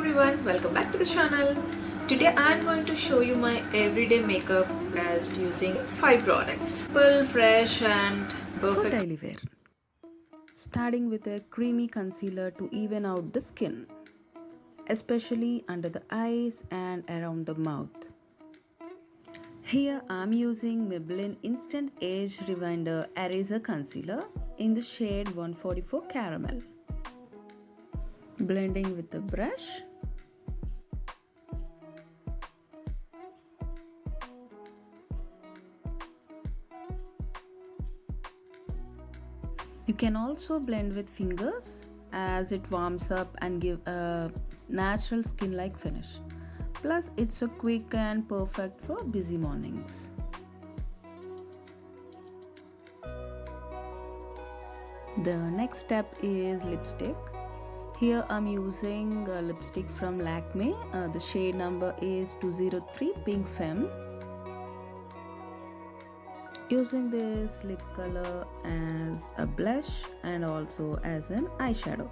everyone, welcome back to the channel. Today I am going to show you my everyday makeup list using 5 products. Simple, fresh and perfect for daily wear. Starting with a creamy concealer to even out the skin, especially under the eyes and around the mouth. Here I am using Maybelline Instant Age Rewinder Eraser Concealer in the shade 144 Caramel. Blending with the brush. You can also blend with fingers as it warms up and give a natural skin-like finish. Plus, it's so quick and perfect for busy mornings. The next step is lipstick. Here I'm using a lipstick from Lakme. The shade number is 203 Pink Femme. Using this lip color as a blush and also as an eyeshadow.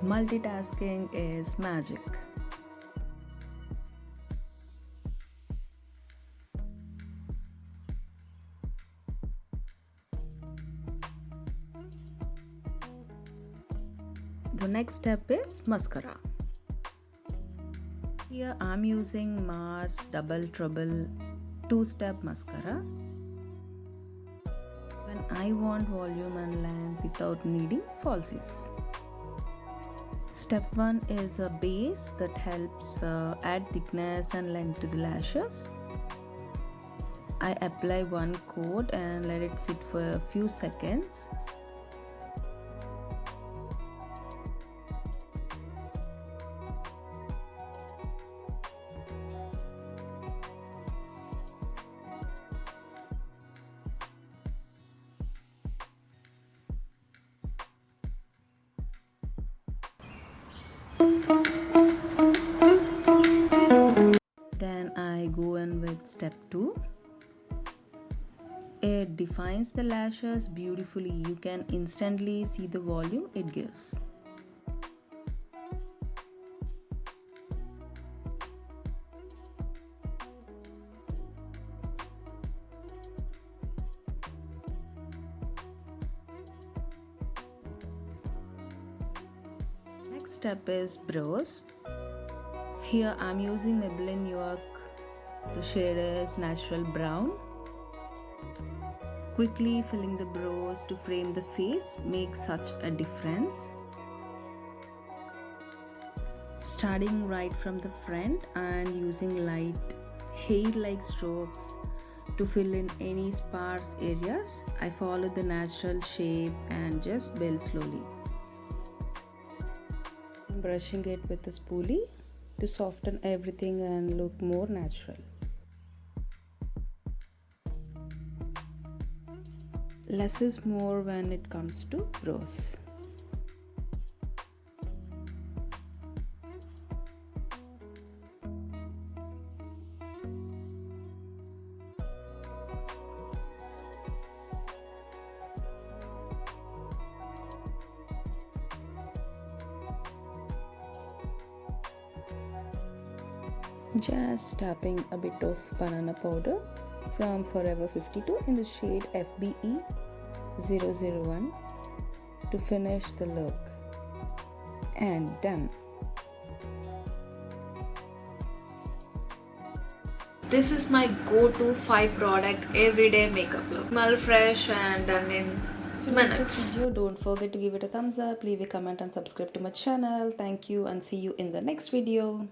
Multitasking is magic. The next step is mascara. Here I'm using Mars Double Trouble 2-step mascara. When I want volume and length without needing falsies. Step 1 is a base that helps add thickness and length to the lashes. I apply one coat and let it sit for a few seconds. Then I go in with step 2. It defines the lashes beautifully. You can instantly see the volume it gives. Next step is brows. Here I'm using Maybelline New York. The shade is natural brown. Quickly filling the brows to frame the face makes such a difference. Starting right from the front and using light hair-like strokes to fill in any sparse areas. I follow the natural shape and just build slowly. I'm brushing it with a spoolie to soften everything and look more natural. Less is more when it comes to brows. Just tapping a bit of banana powder from Forever 52 in the shade FBE 001 to finish the look. And done. This is my go-to 5 product everyday makeup look. Smell fresh and done in minutes. Video, don't forget to give it a thumbs up, leave a comment and subscribe to my channel. Thank you and see you in the next video.